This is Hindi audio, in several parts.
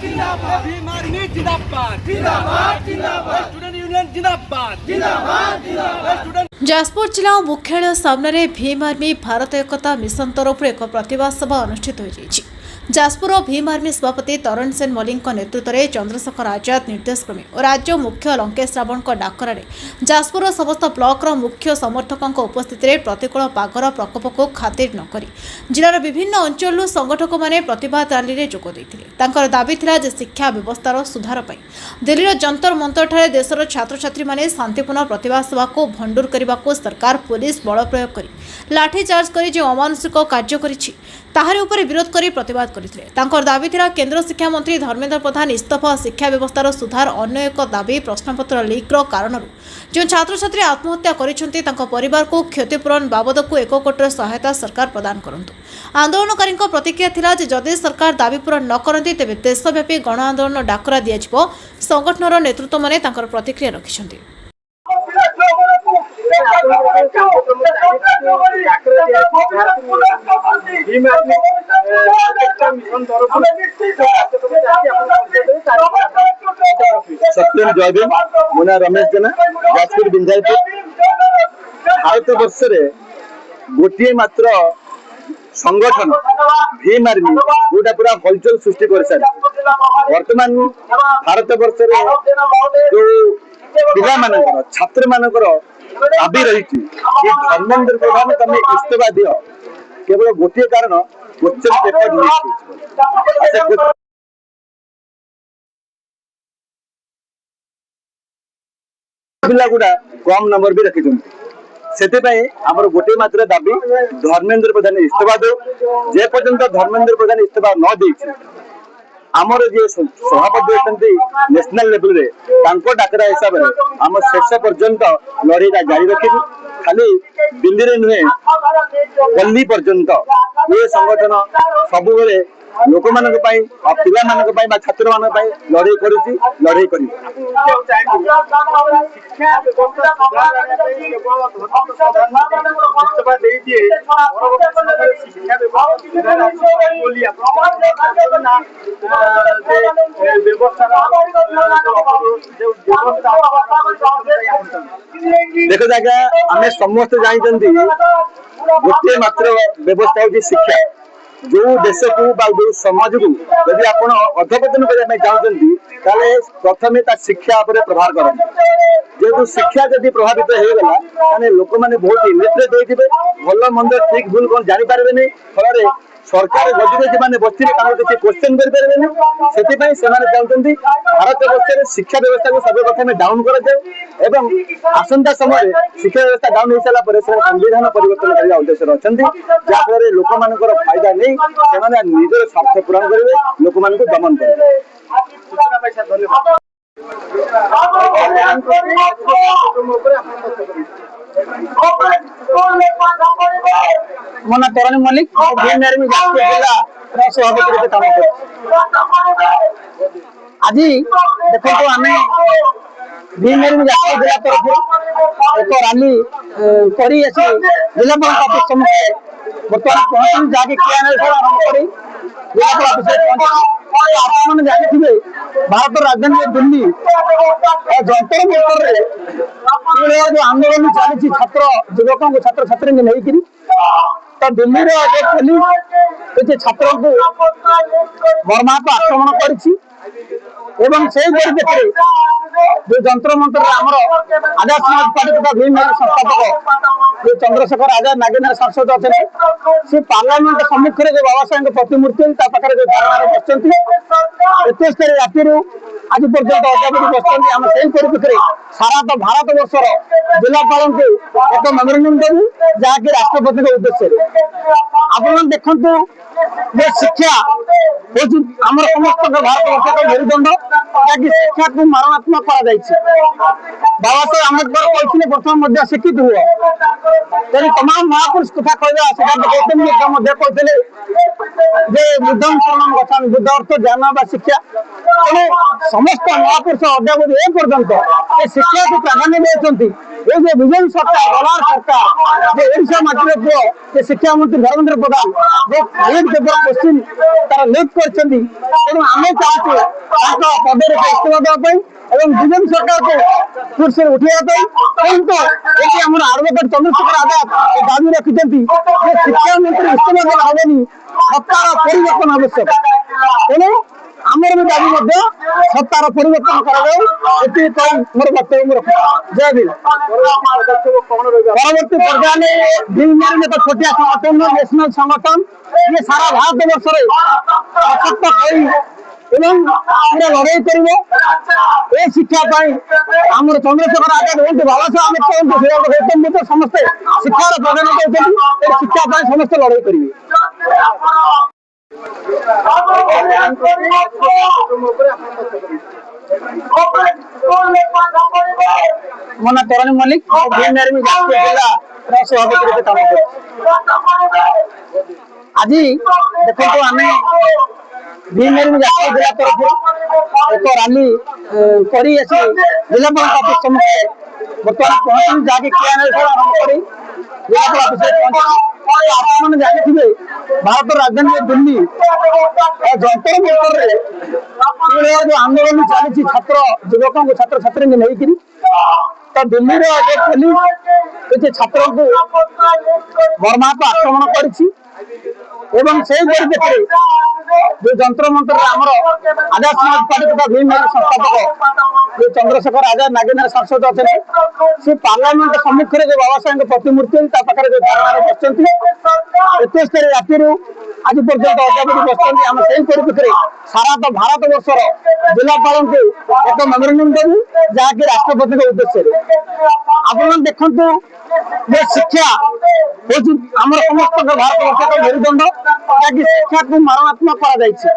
जिंदाबाद भीम आर्मी जिंदाबाद जिंदाबाद जिंदाबाद स्टूडेंट यूनियन जिंदाबाद जिंदाबाद जिंदाबाद स्टूडेंट जाजपुर जिला मुख्यालय सामने भीम आर्मी भारत एकता मिशन तरफ एक प्रतिवाद सभा अनुष्ठित हो जाजपुर भीम आर्मी सभापति तरण सेन मल्लिक नेतृत्व में चंद्रशेखर आजाद निर्देशक्रमे और राज्य मुख्य लंकेश रावण डाकरा जाजपुर समस्त ब्लॉक मुख्य समर्थकों उपस्थित में प्रतिकूल पागर प्रकोप को खातिर नक जिलार विभिन्न अंचल संगठक मैंने प्रतिवाद रैली में जोगदे दाबी था शिक्षा व्यवस्थार सुधार दिल्ली जंतर मंतर ठारे देशर छात्र छात्री मैंने शांतिपूर्ण प्रतिवाद सभा को भंडूर करने को सरकार पुलिस बल प्रयोग कर लाठीचार्ज कर जो अमानुषिक कार्य कर विरोध कर प्रतिवाद करते दाबी था केंद्र शिक्षा मंत्री धर्मेंद्र प्रधान इस्तफा शिक्षा व्यवस्थार सुधार अन्य एक दाबी प्रश्नपत्र लीक्र कारण जो छात्र छात्री आत्महत्या करछन्ती परिवार को क्षतिपूरण बाबद को 1 कोटी सहायता सरकार प्रदान करंतु आंदोलनकारी प्रतिक्रिया थिला जे जदि सरकार दाबी पूरण न करती तेज देशव्यापी गण आंदोलन डाकरा दिया संगठनर नेतृत्व मैंने प्रतिक्रिया रखिछन्ती। सत्यम जयदेव मो ना रमेश जेना जाजपुर बिंजाईपुर भारत वर्ष गोटे मात्र संगठन भीम आर्मी जोटा पूरा हलचल सृष्टि कर सारी वर्तमान भारत वर्ष जो पिला मानकर छात्र मानकर दाबी रही धर्मेंद्र प्रधान तमें इस्तीफा दियो केवल गोटे कारण क्वेश्चन पेपर लीक पिला गुड़ा कम नंबर भी रखी से आमर गोटे मात्र दाबी धर्मेंद्र प्रधान इस्तीफा दो जे पर्यंत धर्मेंद्र प्रधान इस्तीफा न दे आमर जे सभापति अच्छा नेशनल लेवल रे डाकरा हिसाब से आम शेष पर्यंत लड़ाई जारी रखी खाली दिल्ली रे नुहे दिल्ली पर्यंत ये संगठन सब लोक मान पिला छात्र मान लड़ाई करुची लड़ाई कर देख जागा आम समस्त जानते गोटे मात्र व्यवस्था हूँ शिक्षा जो देश को जो समाज को यदि आप अधपतन करने चाहते प्रथम शिक्षा प्रभाव करते जेहेतु शिक्षा जब प्रभावित होगा लोक मैंने बहुत इलिटरेट होते भल मंद ठीक भूल कौन जापारे फल सरकार गदिरे जो बसते किसी क्वेश्चन करें चाहते भारत वर्ष शिक्षा व्यवस्था को सर्वप्रथम डाउन कर आसंता समय शिक्षा व्यवस्था डाउन हो सारापर संविधान परिवर्तन करने उद्देश्य अच्छा जहाँफल लोक मान फायदा नहीं से निजर स्वार्थ पूरण करेंगे लोक मान दमन करेंगे। मो ना तरण मल्लिक भीम आर्मी जाजपुर जिला सभापति काम कर आज देखो आम भीम आर्मी जाजपुर जिला तरफ एक रैली कर जिलापाल ऑफिस सम्मुख बर्तमान पहुंची जहाँकि क्रियान्वयन आरंभ कर जिलापाल ऑफिस आपने जानते भारत राजधानी दिल्ली जंतर मंतर जो आंदोलन चली छात्र युवकों को छात्र छात्री ने लेकर तो दिल्ली पुलिस छात्र को मर्माहत आक्रमण कर जो जंतर मंतर आमर आजाद समाज पार्टी तथा भीम संस्थापक जो चंद्रशेखर आजाद नागेंद्र सांसद अच्छा सी पार्लियामेंट सम्मुख में जो बाबा साहेब प्रतिमूर्ति पाखे जो धारणा बस 21 राति आज पर्यटन अद्यावधि बस आम से परिप्रेक्षी सारा तो भारत वर्षर जिलापाल को एक मेमोरेंडम देवु जहाँकि राष्ट्रपति उद्देश्य आप देखु शिक्षा हूँ आम समस्त भारत वर्ष का मेरुदंड ଯାହାକି ଶିକ୍ଷାକୁ ମାରଣାତ୍ମକ କରାଯାଇଛି। ବାବା ସାହେବ ଆମ୍ବେଦକର କହିଥିଲେ ପ୍ରଥମ ମଧ୍ୟ ଶିକ୍ଷିତ ହୁଅ। ତେଣୁ ତମାମ ମହାପୁରୁଷ କଥା କହିବା ସେଟା ଗୌତମ ବୁଦ୍ଧ ମଧ୍ୟ କହିଥିଲେ ଯେ ବୁଦ୍ଧଂ ଶରଣଂ ଗଚ୍ଛାମି, ବୁଦ୍ଧ ଅର୍ଥ ଜ୍ଞାନ ବା ଶିକ୍ଷା। ତେଣୁ ସମସ୍ତ ମହାପୁରୁଷ ଅଦ୍ୟାବଧି ଏ ପର୍ଯ୍ୟନ୍ତ ଏ ଶିକ୍ଷାକୁ ପ୍ରାଧାନ୍ୟ ଦେଉଛନ୍ତି। এই যে বিজেপি সরকার গলার সরকার যে ওড়িশা মাটির পুଅ যে শিক্ষামন্ত্রী ধর্মেন্দ্র প্রধান যে লিড পেপর কোশ্চিন তারা লিক করছেন। তেমন আমি চাচ্ছু তাঁর পদরে ইস্তফা দেওয়া এবং বিজেপি সরকারকে কুর্সি উঠাইবা। কিন্তু এটি আমার আডভোকেট চন্দ্রশেখর আজাদ দাবি রাখিছেন যে শিক্ষামন্ত্রী ইস্তফা দেওয়া হবেনি, সত্তার পরিবর্তন আবশ্যক। তেমন আমার भी दाबी सत्तार परिवर्तन कर मोर बक्तव्य में रख जय भीम। परवर्ती पर्याय में भीम आर्मी एक छोटिया संगठन नेशनल संगठन ये सारा भारत वर्ष सशक्त पूरा लड़ाई कर शिक्षा आम चंद्रशेखर आजाद हूँ बाबा साहेब आम्बेडकर हूँ गौतम बुद्ध समस्ते शिक्षार प्राधान्य देते शिक्षा समस्त लड़ाई करेंगे। ମୋ ନାଁ ତରଣୀ ମଲ୍ଲିକ, ଭୀମ ଆର୍ମି ଯାଜପୁର ଜିଲ୍ଲାର ସଭାପତି ରୂପେ କାମ କରୁଛି। ଆଜି ଦେଖନ୍ତୁ ଆମେ ଭୀମ ଆର୍ମି ଯାଜପୁର ଜିଲ୍ଲା ତରଫରୁ ଏକ ରାଲି କରି ଆସି ଜିଲ୍ଲାପାଳ ଅଫିସ ସମ୍ମୁଖରେ ବର୍ତ୍ତମାନ ପହଞ୍ଚି ଯାହାକି କ୍ରିୟାନ୍ୱୟନ ଆରମ୍ଭ କରି ଜିଲ୍ଲାପାଳ ଅଫିସରେ ପହଞ୍ଚିଛି। ଆପଣମାନେ ଜାଣିଥିବେ ଭାରତ ରାଜଧାନୀ ଦିଲ୍ଲୀ ଯନ୍ତ୍ର ମନ୍ତ୍ରରେ ଯୋଉ ଆନ୍ଦୋଳନ ଚାଲିଛି ଛାତ୍ର ଯୁବକଙ୍କୁ ଛାତ୍ରଛାତ୍ରୀ ନେଇକିରି, ତ ଦିଲ୍ଲୀର ପୋଲିସ କିଛି ଛାତ୍ରଙ୍କୁ ବର୍ମାକୁ ଆକ୍ରମଣ କରିଛି ଏବଂ ସେଇ ପରିପ୍ରେକ୍ଷୀରେ ଯୋଉ ଯନ୍ତ୍ର ମନ୍ତ୍ରରେ ଆମର ଆଜାଦ ସମାଜ ପାର୍ଟି ତଥା ଭୀମ ଆର୍ମି ସଂସ୍ଥାପକ ଯୋଉ ଚନ୍ଦ୍ରଶେଖର ଆଜାଦ ନାଗେନ୍ଦ୍ର ସାଂସଦ ଅଛନ୍ତି, ସେ ପାର୍ଲାମେଣ୍ଟ ସମ୍ମୁଖରେ ଯୋଉ ବାବା ସାହେବଙ୍କ ପ୍ରତିମୂର୍ତ୍ତି ତା ପାଖରେ ଯୋଉ ଧାରଣାରେ ବସିଛନ୍ତି 21 ରାତିରୁ ଆଜି ପର୍ଯ୍ୟନ୍ତ ଅଦ୍ୟାବଧି ବସିଛନ୍ତି। ଆମେ ସେଇ ପରିପ୍ରେକ୍ଷୀରେ ସାରା ଭାରତ ବର୍ଷର ଜିଲ୍ଲାପାଳଙ୍କୁ ଏକ ମେମୋରାଣ୍ଡମ୍ ଦେବୁ ଯାହାକି ରାଷ୍ଟ୍ରପତିଙ୍କ ଉଦ୍ଦେଶ୍ୟରେ। ଆପଣମାନେ ଦେଖନ୍ତୁ ଯେ ଶିକ୍ଷା ହଉଛି ଆମର ସମସ୍ତଙ୍କ ଭାରତ ବର୍ଷ ଏକ ମେରୁଦଣ୍ଡ ଯାହାକି ଶିକ୍ଷାକୁ ମାରଣାତ୍ମକ କରାଯାଇଛି।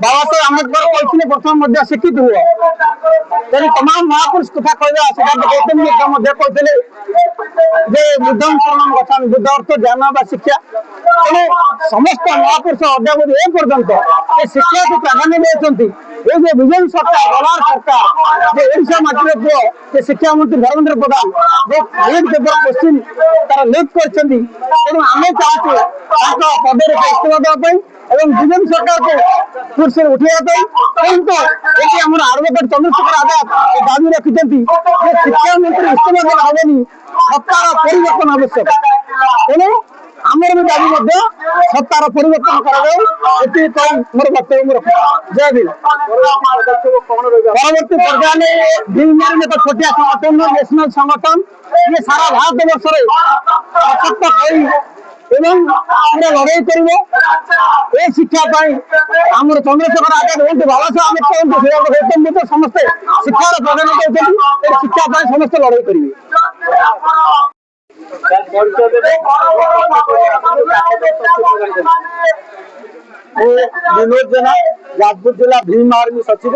ବାବା ସାହେବ ଆମ୍ବେଦକର କହିଥିଲେ ପ୍ରଥମ ମଧ୍ୟ ଶିକ୍ଷିତ ହୁଅ। ତେଣୁ ତମାମ ମହାପୁରୁଷ କଥା କହିବା ସେଟା ଗୌତମ ବୁଦ୍ଧ ମଧ୍ୟ କହିଥିଲେ ଯେ ବୁଦ୍ଧଂ ଶରଣଂ ଗଚ୍ଛାମି, ବୁଦ୍ଧ ଅର୍ଥ ଜ୍ଞାନ ବା ଶିକ୍ଷା। ତେଣୁ ସମସ୍ତ ମହାପୁରୁଷ ଅଦ୍ୟାବଧି ଏ ପର୍ଯ୍ୟନ୍ତ ଏ ଶିକ୍ଷାକୁ ପ୍ରାଧାନ୍ୟ ଦେଉଛନ୍ତି। এই যে বিজেপি সরকার গলার সরকার যে ওড়িশা মাটির পুଅ যে শিক্ষামন্ত্রী ধর্মেন্দ্র প্রধান যে লিড পেপর কোশ্চিন তারা লিক করছেন। তেমন আমি চাচ্ছু তাঁর পদরে ইস্তফা দেওয়া এবং বিজেপি সরকারকে কুর্সি উঠাইবা। কিন্তু এটি আমার আডভোকেট চন্দ্রশেখর আজাদ দাবি রাখিছেন যে শিক্ষামন্ত্রী ইস্তফা দেওয়া হবেনি, সত্তার পরিবর্তন আবশ্যক। তেমন আমার भी दाबी सत्तार परिवर्तन कर मोर बक्तव्य में रख जय भीम। परवर्ती पर्याय में भीम आर्मी एक छोटिया संगठन नेशनल संगठन ये सारा भारत वर्ष सशक्त पूरा लड़ाई कर शिक्षा आम चंद्रशेखर आजाद हूँ बाबा साहेब आम्बेडकर हूँ गौतम बुद्ध समस्ते शिक्षार प्राधान्य देते शिक्षा समस्त लड़ाई करेंगे। विनोद जेना जाजपुर जिला भीम आर्मी सचिव।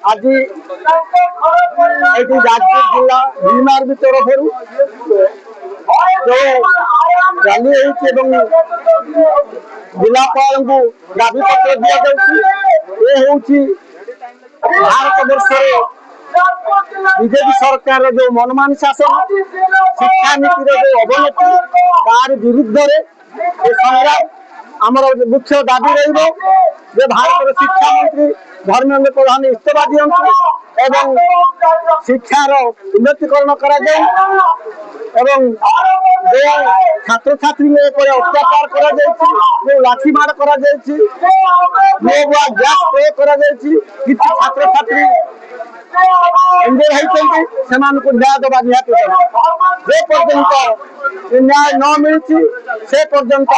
आज जाजपुर जिला भीम आर्मी तरफ जो रैली जिलापाल को दाबी पत्र दि जाऊँगी भारत वर्ष बीजेपी सरकार जो मनमानी शासन शिक्षा नीतिर जो अवनति तार विरुद्ध संग्राम आमर मुख्य दाबी रही भारत शिक्षा मंत्री धर्मेंद्र प्रधान इस्तीफा दियंतु एवं शिक्षार उन्नतीकरण करा जाए एवं जो छात्र छात्री अत्याचार करा जायछि, जो लाठीमार करा जायछि, गैस प्रयोग करा जायछि, किछि छात्र छात्री इंजर होइछन्ति सेमानकु न्याय देबा निहाती जे पर्यंत न्याय न मिलछि से पर्यंत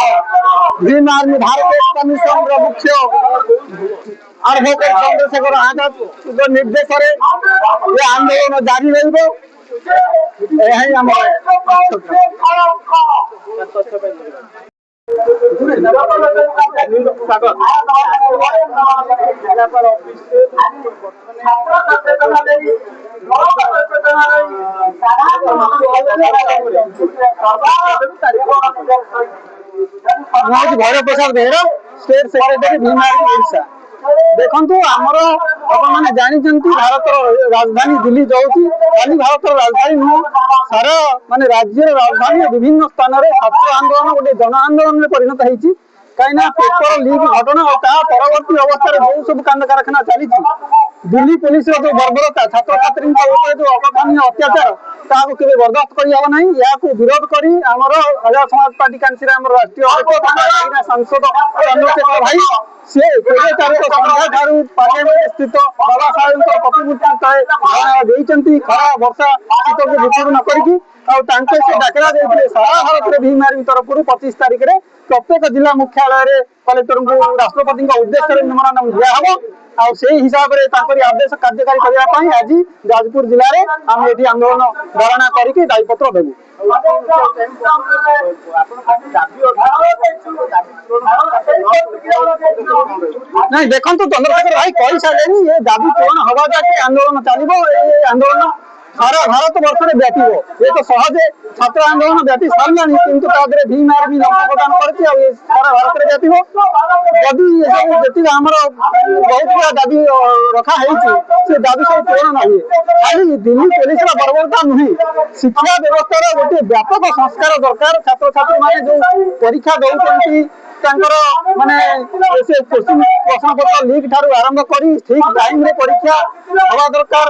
भीम आर्मी भारत कमिशन मुख्य एडवोकेट चंद्रशेखर आजाद निर्देश आंदोलन जारी रही। Bhairav Prasad Behera state secretary Bhim army Odisha. देखु आमर आपने जानते भारत राजधानी दिल्ली जाऊँगी खाली भारत राजधानी नुह सारा माने राज्य राजधानी विभिन्न स्थान में छात्र आंदोलन गोटे जन आंदोलन में परिणत होती कहीं पेपर लीक घटना और परवर्ती अवस्था जो सब कांड कारखाना चली दिल्ली पुलिस जो बर्बरता छात्र छात्री जो अकथनीय अत्याचार केवे बर्दाश्त करना या विरोध कर आजाद समाज पार्टी कांसी राष्ट्रीय अध्यक्ष सांसद चंद्रशेखर भाई सी 20 तारीख संध्या ठारू पार्लियामेंट स्थित बाबा साहेब प्रतिमूर्ति तले खरा वर्षा शीत को विचरण करके डाकरा देते सारा भारत में भीम आर्मी तरफ 25 तारीख में प्रत्येक जिला मुख्यालय कलेक्टर को राष्ट्रपति उद्देश्य मेमोरांडम दिया से हिसाब से आदेश कार्यकारी करने आज जाजपुर जिले में आम ये आंदोलन धारणा करके दायीपत्र देवु। नहीं देखो चंद्रशेखर भाई कही सारे ये दाबी पूरण हवा जाके आंदोलन चलो आंदोलन सारा भारत वर्ष में व्यापी ये तो सहजे छात्र आंदोलन व्यापी सारा किंतु भीम आर्मी लंका प्रदान कर सारा भारत में व्यापी जदि ये सब जी आम बहुत गुड़ा दाबी रखा से दाबी सब पूरण न हुए खाली दिल्ली पुलिस बर्बरता नुहे शिक्षा व्यवस्था गोटे व्यापक संस्कार दरकार छात्र छात्री मैंने जो परीक्षा दौरान माने से क्वेश्चन प्रश्न पत्र लीक ठारू आरंभ करी ठीक टाइम रे परीक्षा हवा दरकार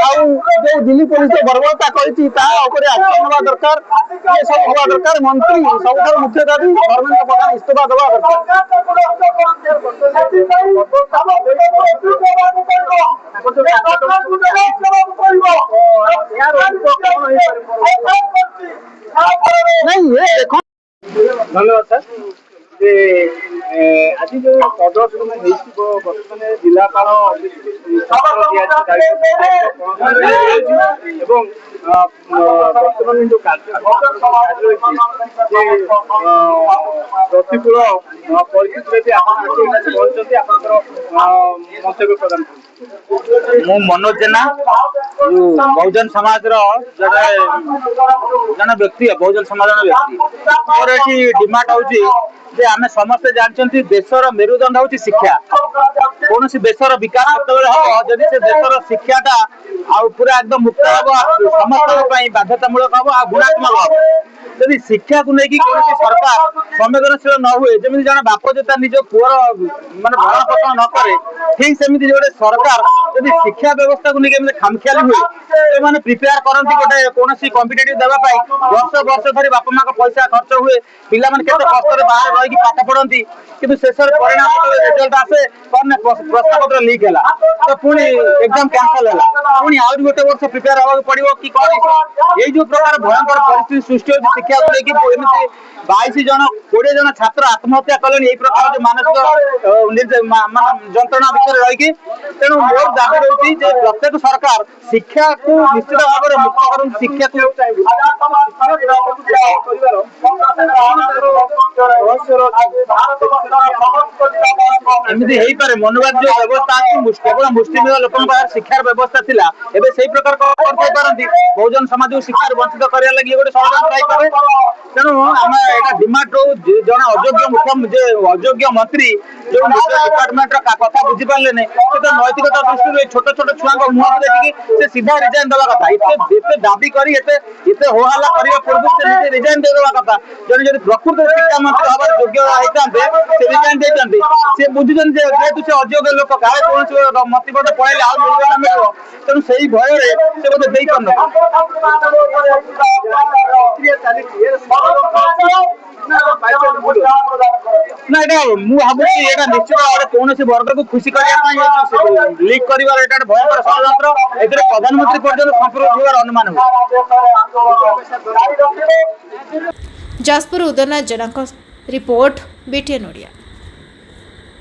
आउ जो दिल्ली पुलिस बर्बरता करती एक्शन हवा दरकार ये सब हवा दरकार मंत्री सब मुख्य दाबी धर्मेंद्र प्रधान इस्तीफा देवा नहीं ये देखो धन्यवाद सर आज जो प्रदर्शन बर्तमान जिलापाल बर्तमान जो प्रतिकूल परिस्थिति मंतव्य प्रदान मु मनोज जेना बहुजन समाज जन व्यक्ति बहुजन समाज व्यक्ति मोर ये डिमांड हूँ आम समस्ते जानते देशर मेरुदंड हूँ शिक्षा कौन देशर विकास हम जदि से देशर शिक्षाटा पूरा एकदम मुक्त हम समस्त बाध्यतामूलक हम आ गुणात्मक हम जदि शिक्षा को लेकिन कौन सरकार संवेदनशील न हुए जमी जन बाप जो निज पुअर मानने भरण पोषण न करे ठीक सेमती जो सरकार जदि शिक्षा व्यवस्था को लेकिन खामखियाली हुए मैंने प्रिपेयर करती गोटे कौन कम्पिटेटिव देवाई वर्ष वर्ष धरी बापा माँ पैसा खर्च हुए पिला मैंने केते कष्ट बाहर रही पाठ पढ़ती किंतु शेष परिणाम रिजल्ट आसे कौन प्रश्न पत्र लीक है तो पुणी एग्जाम कैंसल है पुणी आउट गोटे वर्ष प्रिपेयर होगा पड़ो कि कौन ये जो प्रकार भयंकर परिस्थिति सृष्टि होती शिक्षा को लेकिन 22 जन 20 जन छात्र आत्महत्या कले यही प्रकार जो मानसिक जंत्रणा विषय रही तेणु मोर दाबी रही प्रत्येक सरकार शिक्षा को निश्चित भाव में मुक्त कर शिक्षा एमती हो पारे मनोवाद जो व्यवस्था केवल मुस्लिम लोक शिक्षार व्यवस्था थिला एबे सही प्रकार करते पारंती बहुजन समाज को शिक्षार वंचित करने लगी गोटे षड्यंत्र पारे तेणु आम एटा डिमांड रो जन अयोग्य मुख्य अयोग्य मंत्री जो डिपार्टमेंट कथा बुझी पारे नहीं तो नैतिकता दृष्टि छोट छोट छुआ मुहर देखिए से सीधा रिजाइन देवा कथा एत दाबी कर होहल्ला करने पूर्व से रिजाइन देवा कथा जन जब प्रकृत शिक्षा मंत्री हमारे योग्य होते से रिजाइन देते सी बुझुन जेहेतु से अयोग्य लोक काले कौन मंत्री पद पड़े आउ मिलना मिल तेणु से भय से बोधे दे पार ना मुझे निश्चित भाव कौन वर्ग को खुशी करने लीक कर भयंकर षड्यंत्र ए प्रधानमंत्री पर्यटन संपर्क होवार अनुमान जाजपुर उदयनाथ जेना रिपोर्ट बीटीएन ओडिया।